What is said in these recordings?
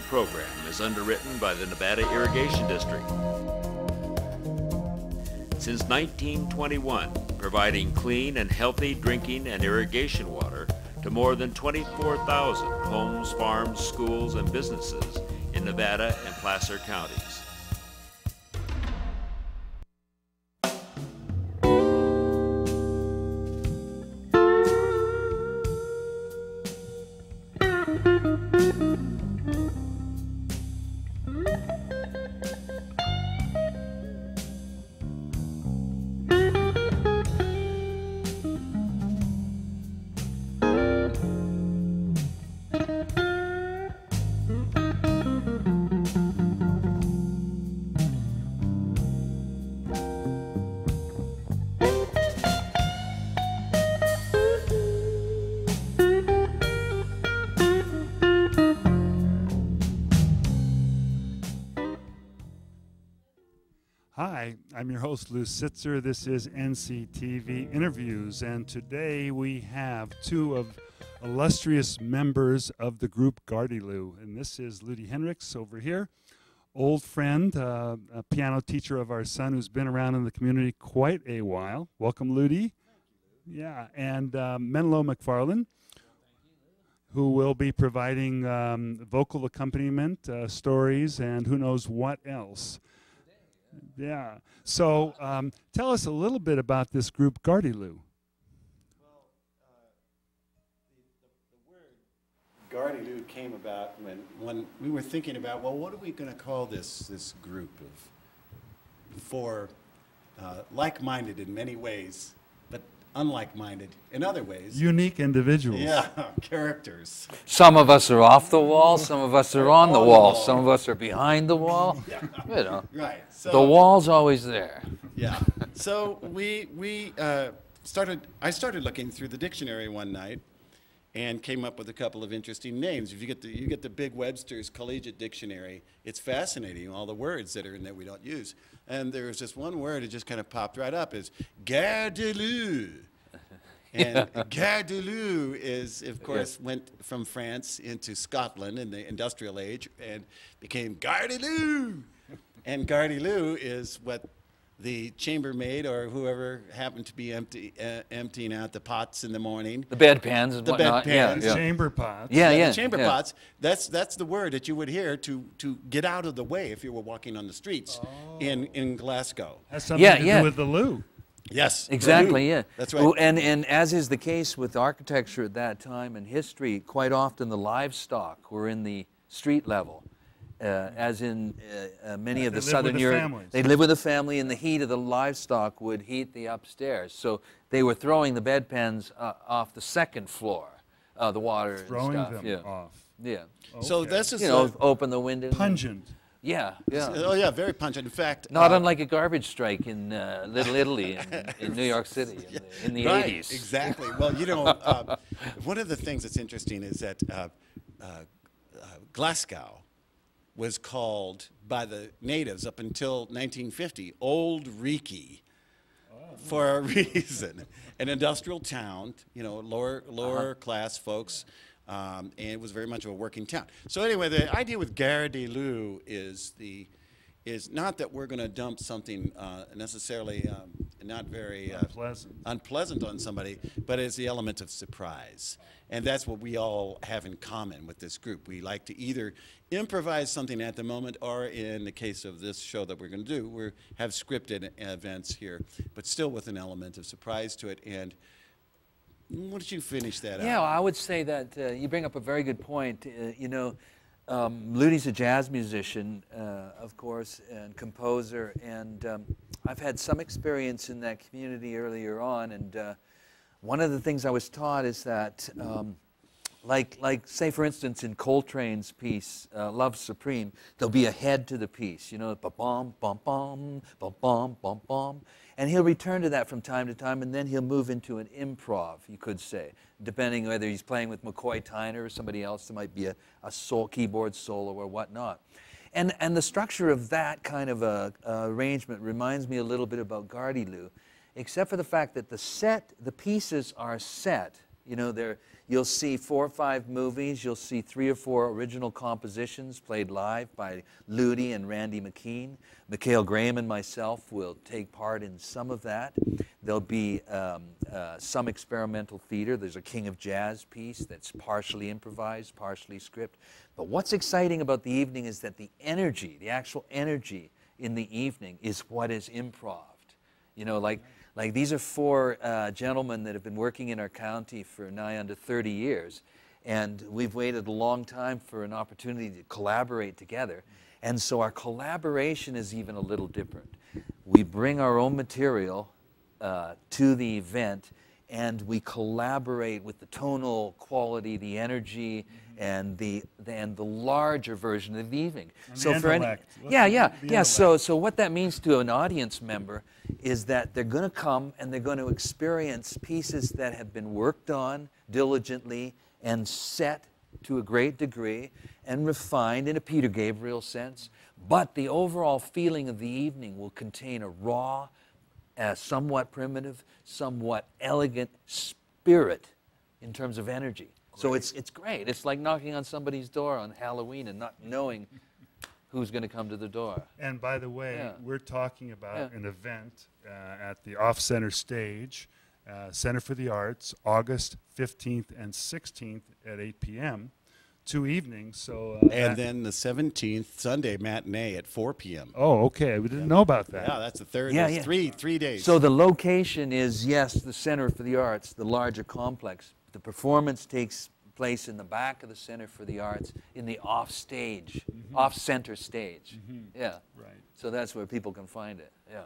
program is underwritten by the Nevada Irrigation District. Since 1921, providing clean and healthy drinking and irrigation water to more than 24,000 homes, farms, schools, and businesses in Nevada and Placer counties. Hi, I'm your host, Lew Sitzer. This is NCTV Interviews, and today we have two of illustrious members of the group Gardyloo, and this is Ludi Hinrichs over here, old friend, a piano teacher of our son who's been around in the community quite a while. Welcome, Ludi. Yeah, and Menlo Macfarlane, who will be providing vocal accompaniment, stories, and who knows what else. Yeah. So tell us a little bit about this group, Gardyloo. Well, the word Gardyloo came about when we were thinking about, well, what are we going to call this group of four like-minded in many ways, but unlike-minded in other ways. Unique individuals. Yeah, characters. Some of us are off the wall, some of us are on the wall, some of us are behind the wall. Yeah. You know, Right. So, the wall's always there. Yeah. So I started looking through the dictionary one night and came up with a couple of interesting names. If you get the big Webster's Collegiate Dictionary, it's fascinating, all the words that are in there we don't use. And there's this one word that just kind of popped right up, is Gardyloo. And Gardyloo is, of course, went from France into Scotland in the industrial age and became Gardyloo. And Gardyloo is what the chambermaid or whoever happened to be emptying out the pots in the morning. The bedpans and whatnot. Bedpans. Yeah. Chamber pots. The chamber pots. That's the word that you would hear to get out of the way if you were walking on the streets in Glasgow. Has something to do with the loo. Yes. Exactly, yeah. That's right. Well, and as is the case with architecture at that time in history, quite often the livestock were in the street level. As in many of the southern Europe, they'd live with a family, and the heat of the livestock would heat the upstairs. So they were throwing the bedpans off the second floor, the water and stuff. Throwing them off. Yeah. Okay. So this is open the window. Pungent. Yeah, yeah. Oh yeah, very pungent. In fact, not unlike a garbage strike in Little Italy in New York City in the right, 80s. Exactly. Well, you know, one of the things that's interesting is that Glasgow was called by the natives up until 1950 Old Reekie for a reason. An industrial town, you know, lower class folks, and it was very much of a working town. So anyway, the idea with Gardyloo is not that we're going to dump something necessarily not very unpleasant on somebody, but it's the element of surprise. And that's what we all have in common with this group. We like to either improvise something at the moment, or in the case of this show that we're going to do, we have scripted events here, but still with an element of surprise to it. And why don't you finish that out? Yeah, well, I would say that you bring up a very good point. You know, Ludi's a jazz musician, of course, and composer, and I've had some experience in that community earlier on, and one of the things I was taught is that, like say for instance in Coltrane's piece, Love Supreme, there'll be a head to the piece, you know, ba-bum, bum-bum, bum-bum, bum-bum, and he'll return to that from time to time, and then he'll move into an improv, you could say, depending whether he's playing with McCoy Tyner or somebody else. There might be a keyboard solo or whatnot. And the structure of that kind of arrangement reminds me a little bit about Gardyloo, except for the fact that the pieces are set. You know, You'll see 4 or 5 movies. You'll see 3 or 4 original compositions played live by Ludi and Randy McKean. Mikhail Graham and myself will take part in some of that. There'll be some experimental theater. There's a King of Jazz piece that's partially improvised, partially script. But what's exciting about the evening is that the energy, the actual energy in the evening is what is improv. You know, like these are 4 gentlemen that have been working in our county for nigh under 30 years. And we've waited a long time for an opportunity to collaborate together. And so our collaboration is even a little different. We bring our own material to the event, and we collaborate with the tonal quality, the energy, and the larger version of the evening. So for any, yeah. So what that means to an audience member is that they're going to come and they're going to experience pieces that have been worked on diligently and set to a great degree and refined in a Peter Gabriel sense. But the overall feeling of the evening will contain a raw, somewhat primitive, somewhat elegant spirit in terms of energy. So it's great. It's like knocking on somebody's door on Halloween and not knowing who's going to come to the door. And by the way, we're talking about an event at the Off-Center Stage, Center for the Arts, August 15th and 16th at 8 p.m., 2 evenings. So and then the 17th, Sunday matinee at 4 p.m. Oh, okay. We didn't know about that. Yeah, that's the third. Yeah. Three days. So the location is, yes, the Center for the Arts, the larger complex. The performance takes place in the back of the Center for the Arts in the off-stage, off-center stage. Yeah. Right. So that's where people can find it. Yeah.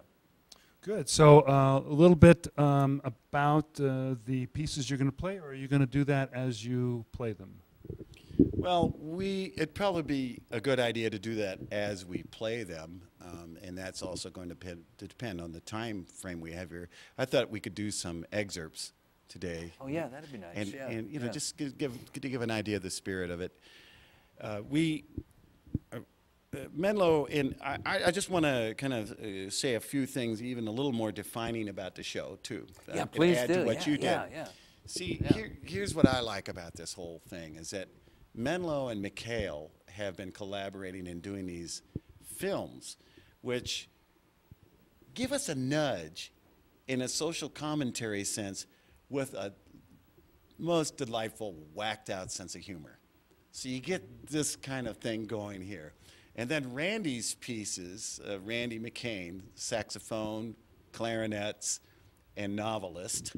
Good. So a little bit about the pieces you're going to play, or are you going to do that as you play them? Well, it'd probably be a good idea to do that as we play them, and that's also going to depend on the time frame we have here. I thought we could do some excerpts today. Oh yeah, that'd be nice. And you know, just to give an idea of the spirit of it. Menlo, and I just want to kind of say a few things, even a little more defining about the show too. Yeah, please add do. To what you did. Yeah. See, here's what I like about this whole thing is that Menlo and Mikhail have been collaborating and doing these films, which give us a nudge in a social commentary sense with a most delightful, whacked-out sense of humor. So you get this kind of thing going here. And then Randy's pieces, Randy McCain, saxophone, clarinets, and novelist.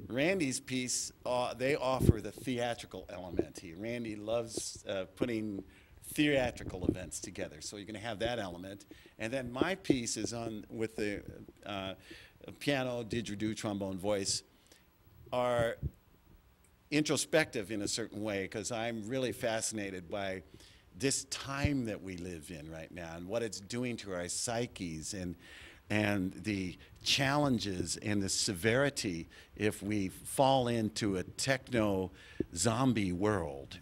Randy's piece, they offer the theatrical element. Randy loves putting theatrical events together, so you're going to have that element. And then my piece is on with the piano, didgeridoo, trombone, voice, are introspective in a certain way, because I'm really fascinated by this time that we live in right now and what it's doing to our psyches, and the challenges and the severity if we fall into a techno-zombie world,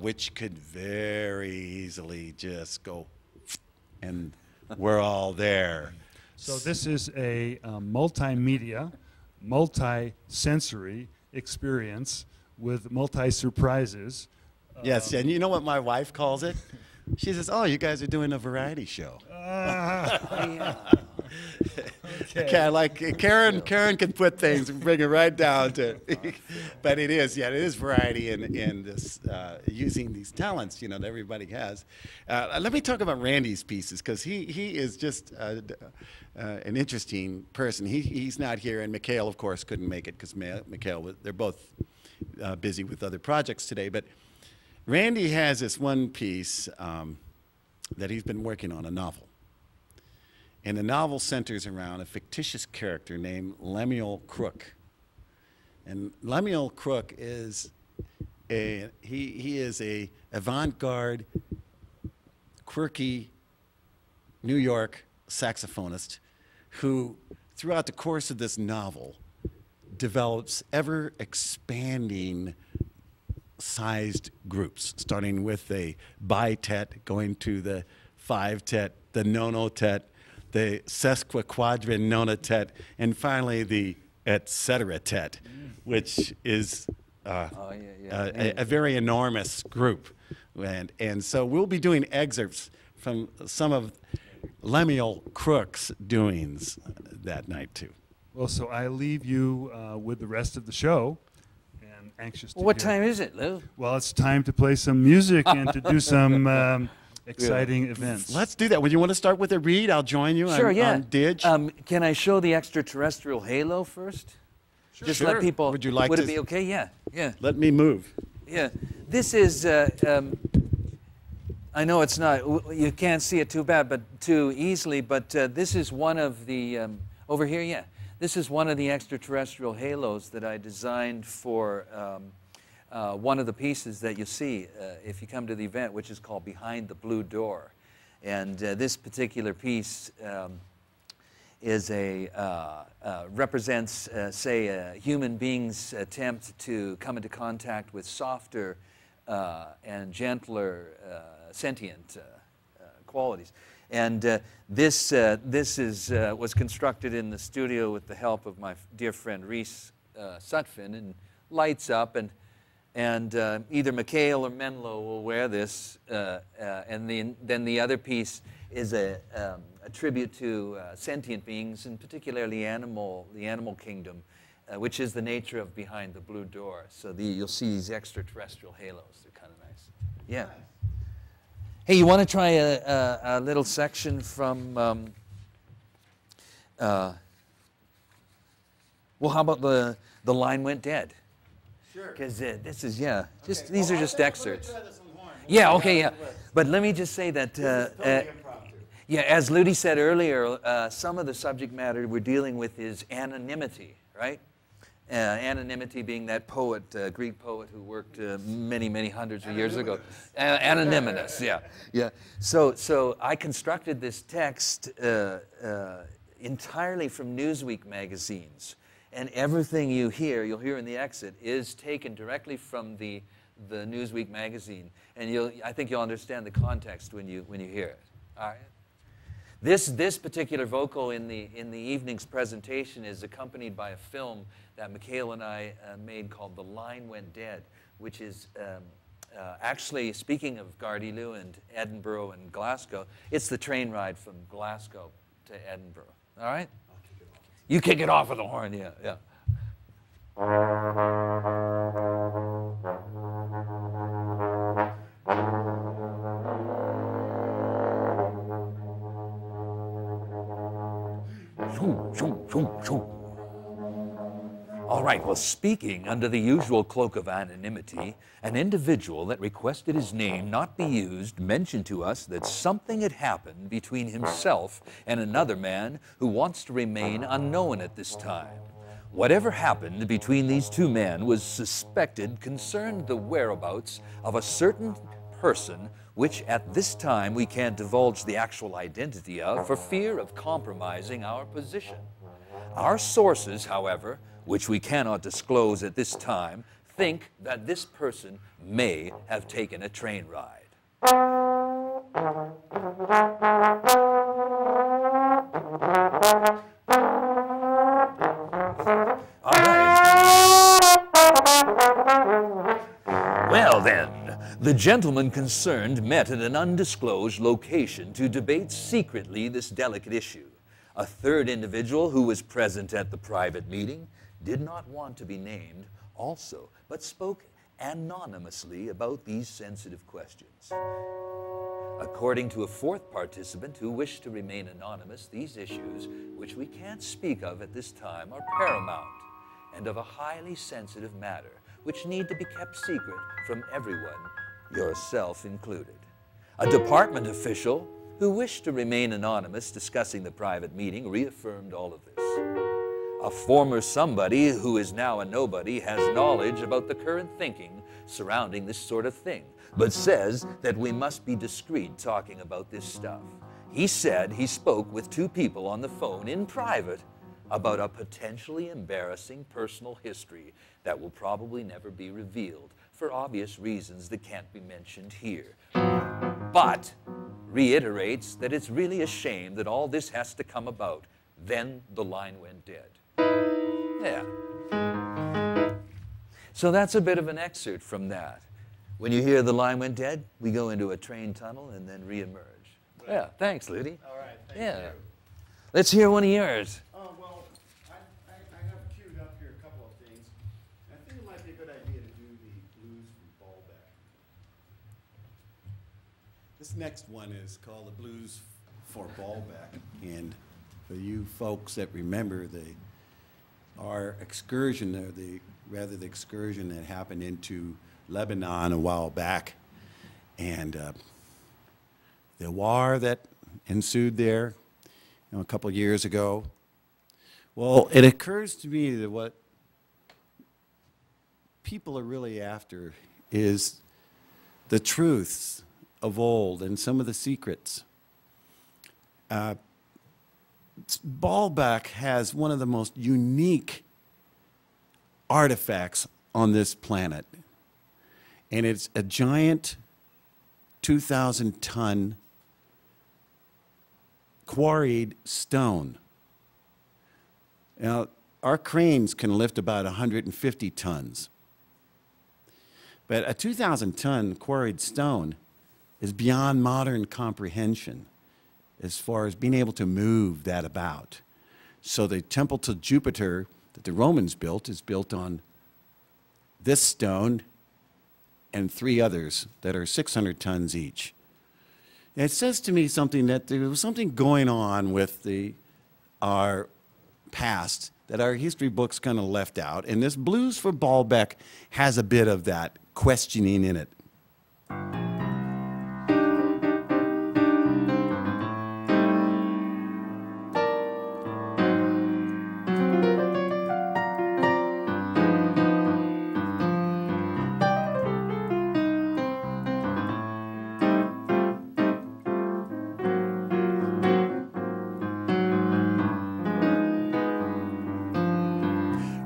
which could very easily just go, and we're all there. So this is a multimedia, multi-sensory experience with multi-surprises. Yes, and you know what my wife calls it? She says, "Oh, you guys are doing a variety show." Okay, like Karen can put things and bring it right down to, but it is variety in this using these talents, you know, that everybody has. Let me talk about Randy's pieces, because he is just an interesting person. He's not here, and Mikhail, of course, couldn't make it because Mikhail, they're both busy with other projects today, but Randy has this one piece that he's been working on, a novel. And the novel centers around a fictitious character named Lemuel Crook. And Lemuel Crook is he is a avant-garde, quirky New York saxophonist who, throughout the course of this novel, develops ever-expanding sized groups, starting with a bitet, going to the five-tet, the nonotet, the sesquiquadrant nonotet, and finally the et cetera tet, which is Oh, yeah. a very enormous group. And so we'll be doing excerpts from some of Lemuel Crook's doings that night, too. Well, so I leave you with the rest of the show, and anxious to What hear. time is it, Lou? Well, it's time to play some music and to do some exciting events. Let's do that. Would you want to start with a read? I'll join you Sure, yeah. on Dig. Can I show the extraterrestrial halo first? Sure. Just let people. Would you like Would to? it be okay? Yeah, yeah, Let me move. yeah. This is. I know it's not. You can't see it too easily, but this is one of the over here. Yeah, this is one of the extraterrestrial halos that I designed for one of the pieces that you see if you come to the event, which is called Behind the Blue Door, and this particular piece. Is represents, say, a human being's attempt to come into contact with softer and gentler sentient qualities. And this was constructed in the studio with the help of my dear friend Reese Sutphin, and lights up, and either Mikhail or Menlo will wear this, and then the other piece is a tribute to sentient beings, and particularly the animal kingdom, which is the nature of Behind the Blue Door. So you'll see these extraterrestrial halos. They're kind of nice. Yeah. Hey, you want to try a little section from? Well, how about the line went dead? Sure. Because this is Okay. these are just excerpts. Try this on horn. Yeah. Okay. Yeah. But let me just say that. Yeah, as Ludi said earlier, some of the subject matter we're dealing with is anonymity, right? Anonymity being that poet, Greek poet who worked many, many hundreds of years ago. Anonymous, yeah. Yeah. So I constructed this text entirely from Newsweek magazines. And everything you'll hear in the exit is taken directly from the Newsweek magazine. And I think you'll understand the context when you hear it. All right? This particular vocal in the evening's presentation is accompanied by a film that Mikhail and I made called The Line Went Dead, which is actually, speaking of Gardyloo and Edinburgh and Glasgow, it's the train ride from Glasgow to Edinburgh. All right? You kick it off with the horn, yeah, yeah. All right, well, speaking under the usual cloak of anonymity, an individual that requested his name not be used mentioned to us that something had happened between himself and another man who wants to remain unknown at this time. Whatever happened between these two men was suspected concerned the whereabouts of a certain person which at this time we can't divulge the actual identity of for fear of compromising our position. Our sources, however, which we cannot disclose at this time, think that this person may have taken a train ride. All right. Well then, the gentlemen concerned met at an undisclosed location to debate secretly this delicate issue. A third individual who was present at the private meeting did not want to be named also, but spoke anonymously about these sensitive questions. According to a fourth participant who wished to remain anonymous, these issues, which we can't speak of at this time, are paramount and of a highly sensitive matter, which need to be kept secret from everyone, yourself included. A department official who wished to remain anonymous discussing the private meeting reaffirmed all of this. A former somebody who is now a nobody has knowledge about the current thinking surrounding this sort of thing, but says that we must be discreet talking about this stuff. He said he spoke with two people on the phone in private about a potentially embarrassing personal history that will probably never be revealed for obvious reasons that can't be mentioned here. But reiterates that it's really a shame that all this has to come about. Then the line went dead. Yeah. So that's a bit of an excerpt from that. When you hear the line went dead, we go into a train tunnel and then reemerge. Right. Yeah, thanks, Ludi. All right, thank Yeah. you. Let's hear one of yours. Oh, well, I have queued up here a couple of things. I think it might be a good idea to do the blues from Ballback. This next one is called the Blues for Ballback. And for you folks that remember our excursion, or the excursion that happened into Lebanon a while back, and the war that ensued there, a couple of years ago. Well, it occurs to me that what people are really after is the truths of old and some of the secrets. Baalbek has one of the most unique artifacts on this planet, and it's a giant 2,000-ton quarried stone. Now, our cranes can lift about 150 tons, but a 2,000-ton quarried stone is beyond modern comprehension as far as being able to move that about. So the temple to Jupiter that the Romans built is built on this stone and 3 others that are 600 tons each. And it says to me something that there was something going on with our past that our history books kind of left out. And this Blues for Baalbek has a bit of that questioning in it.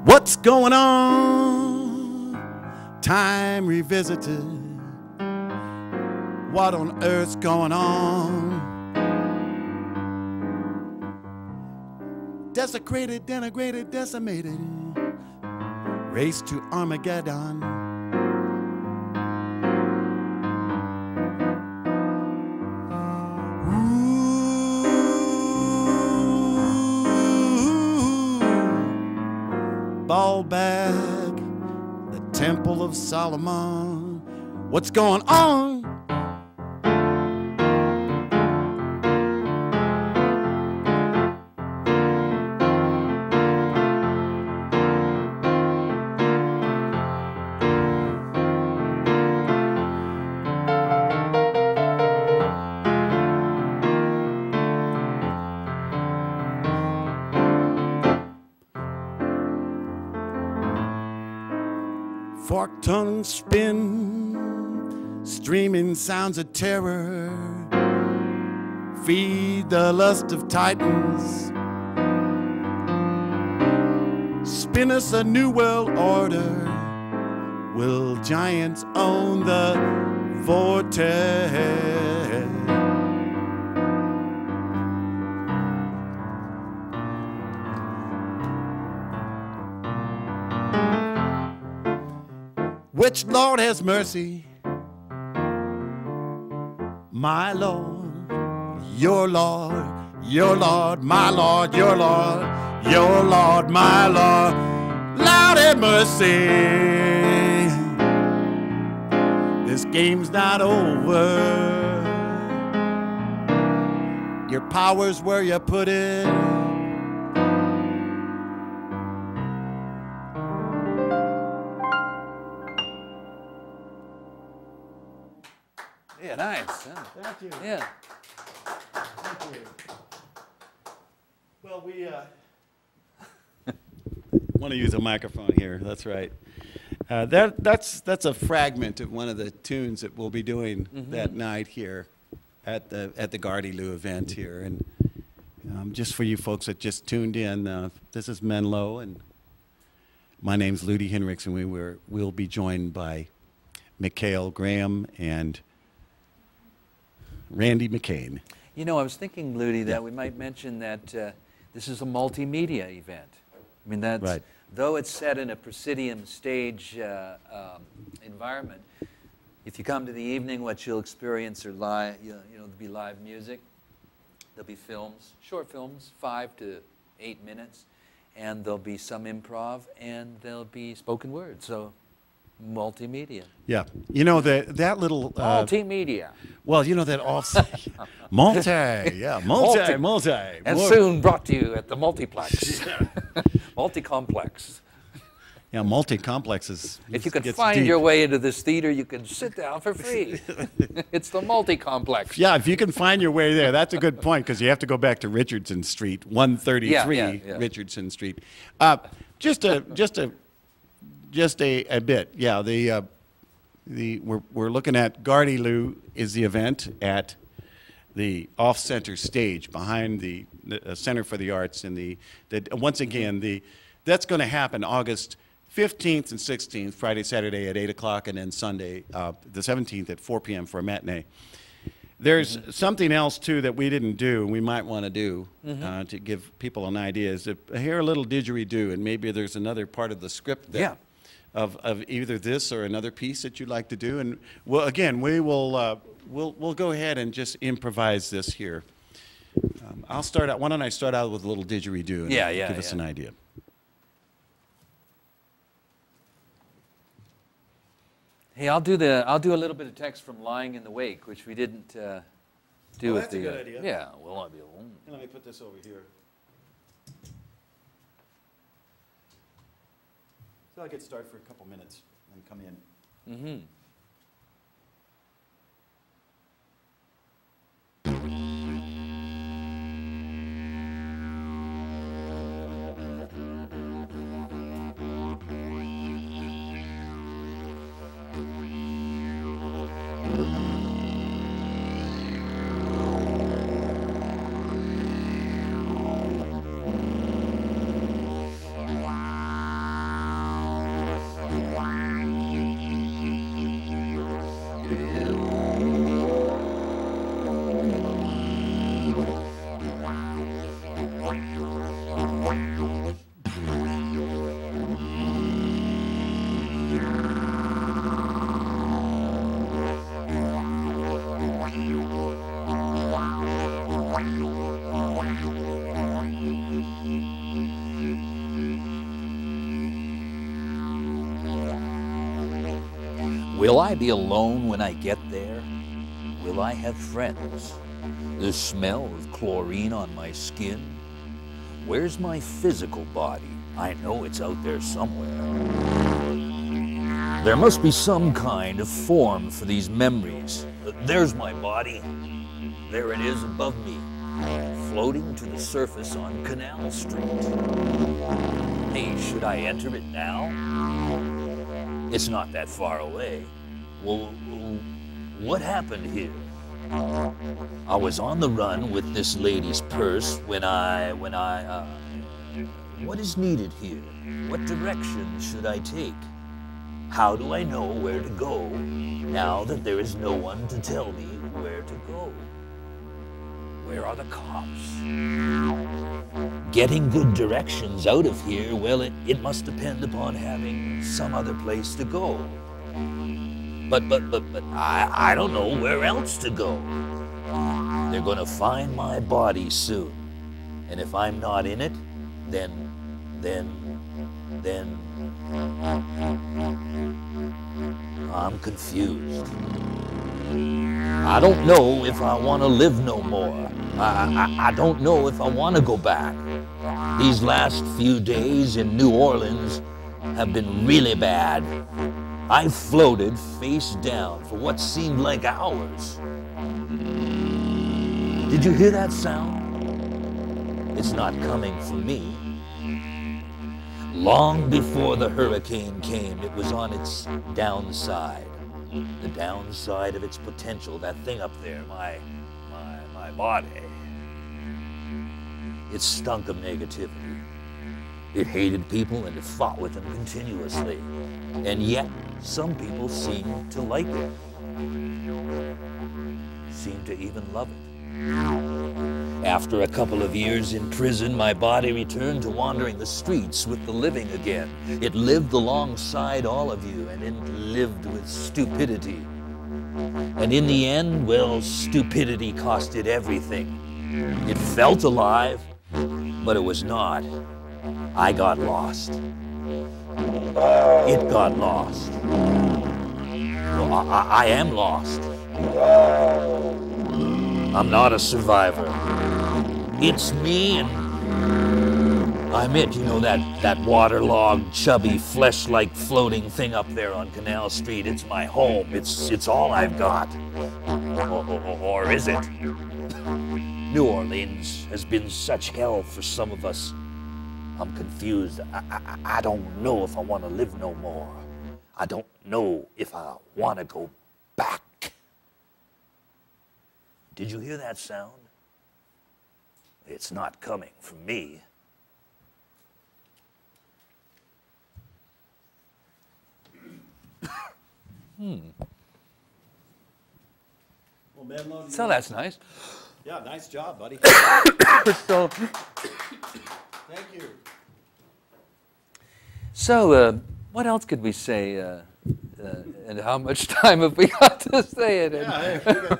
What's going on? Time revisited. What on earth's going on? Desecrated, denigrated, decimated. Race to Armageddon. Baalbek, the Temple of Solomon. What's going on? Forked tongues spin, streaming sounds of terror, feed the lust of titans, spin us a new world order. Will giants own the vortex? Which Lord has mercy? My Lord, your Lord, your Lord, my Lord, your Lord, your Lord, my Lord. Lord have mercy. This game's not over. Your power's where you put it. Yeah, nice. Thank you. Yeah. Thank you. Well, we want to use a microphone here. That's right. That's a fragment of one of the tunes that we'll be doing that night here at the Gardyloo event here. And just for you folks that just tuned in, this is Menlo, and my name's Ludi Hinrichs, and we'll be joined by Mikhail Graham and Randy McCain. You know, I was thinking, Ludi, that we might mention that this is a multimedia event. I mean, that's Right. though it's set in a proscenium stage environment, if you come to the evening, what you'll experience are live, there'll be live music, there'll be films, short films, 5 to 8 minutes, and there'll be some improv, and there'll be spoken word, so multimedia. Yeah. You know, that little... multimedia. Well, you know that off... multi. And soon brought to you at the multiplex. Multi-complex. Yeah, multi-complexes. If you could find your way into this theater, you can sit down for free. It's the multi-complex. Yeah, if you can find your way there, that's a good point, because you have to go back to Richardson Street, 133 Yeah. Richardson Street. Just a bit. Yeah, we're looking at Gardyloo is the event at the off-center stage behind the Center for the Arts, and once again that's going to happen August 15th and 16th, Friday, Saturday at 8 o'clock, and then Sunday, the 17th at 4 p.m. for a matinee. There's something else, too, that we didn't do, and we might want to do to give people an idea, is to hear a little didgeridoo, and maybe there's another part of the script that, of either this or another piece that you'd like to do. And, well, again, we'll go ahead and just improvise this here. I'll start out. Why don't I start out with a little didgeridoo and give us an idea. Hey, I'll do a little bit of text from "Lying in the Wake," which we didn't do with that's a good idea. Yeah, we'll not be alone. Let me put this over here. So I'll get started for a couple minutes and come in. Mm-hmm. Will I be alone when I get there? Will I have friends? The smell of chlorine on my skin? Where's my physical body? I know it's out there somewhere. There must be some kind of form for these memories. There's my body. There it is above me, floating to the surface on Canal Street. Hey, should I enter it now? It's not that far away. Well, what happened here? I was on the run with this lady's purse when I what is needed here? What direction should I take? How do I know where to go now that there is no one to tell me where to go? Where are the cops? Getting good directions out of here, well, it must depend upon having some other place to go. But I don't know where else to go. They're gonna find my body soon. And if I'm not in it, then I'm confused. I don't know if I want to live no more. I don't know if I want to go back. These last few days in New Orleans have been really bad. I floated face down for what seemed like hours. Did you hear that sound? It's not coming from me. Long before the hurricane came, it was on its downside. The downside of its potential, that thing up there, my body. It stunk of negativity. It hated people and it fought with them continuously. And yet, some people seem to like it. Seem to even love it. After a couple of years in prison, my body returned to wandering the streets with the living again. It lived alongside all of you, and it lived with stupidity. And in the end, well, stupidity cost it everything. It felt alive, but it was not. I got lost. It got lost. Well, I am lost. I'm not a survivor. It's me, and I'm it, you know, that waterlogged, chubby, flesh-like floating thing up there on Canal Street. It's my home. It's all I've got. Or is it? New Orleans has been such hell for some of us. I'm confused. I don't know if I want to live no more. I don't know if I want to go back. Did you hear that sound? It's not coming from me. Well, Menlo, So that's nice. yeah, nice job, buddy. So, Thank you. so what else could we say? And how much time have we got to say it in? Yeah, hey,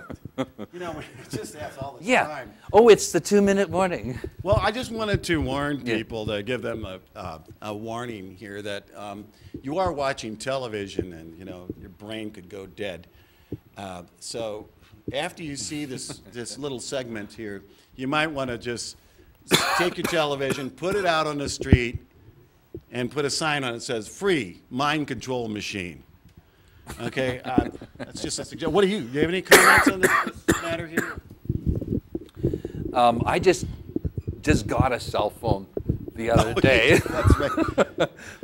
you know, we just ask all the Yeah. time. Oh, it's the 2-minute warning. Well, I just wanted to warn Yeah. people, to give them a warning here that you are watching television, and you know your brain could go dead. So after you see this little segment here, you might want to just take your television, put it out on the street, and put a sign on it that says "Free Mind Control Machine." Okay, that's just a suggestion. What do you have any comments on this matter here? I just got a cell phone the other day That's right.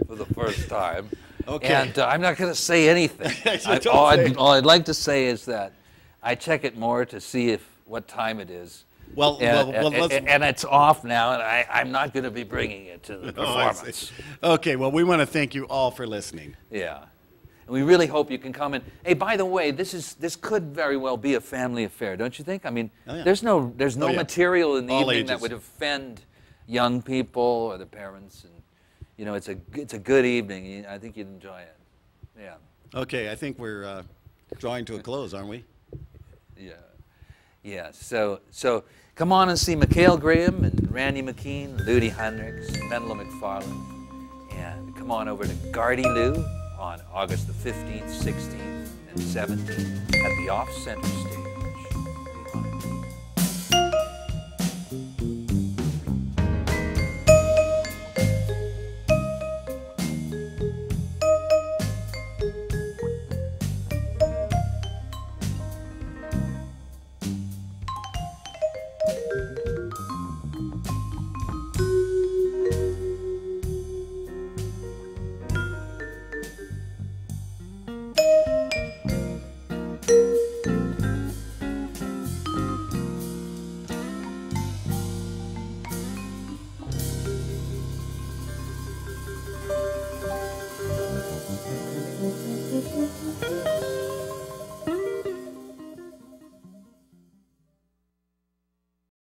for the first time. Okay. And I'm not going to say anything. Don't all, say it. all I'd like to say is that I check it more to see what time it is. Well, And, let's. and it's off now, and I'm not going to be bringing it to the Oh, I performance. see. Okay, well, we want to thank you all for listening. Yeah. And we really hope you can come in. Hey, by the way, this could very well be a family affair, don't you think? I mean, Oh, yeah. there's no Oh, yeah. material in the All evening that ages. would offend young people or the parents, and you know, it's a good evening. I think you'd enjoy it. Yeah. Okay, I think we're drawing to a close, aren't we? Yeah. Yeah. So come on and see Mikhail Graham and Randy McKean, Ludi Hinrichs, Menlo Macfarlane, and come on over to Gardyloo on August the 15th, 16th, and 17th at the Off-Center stage.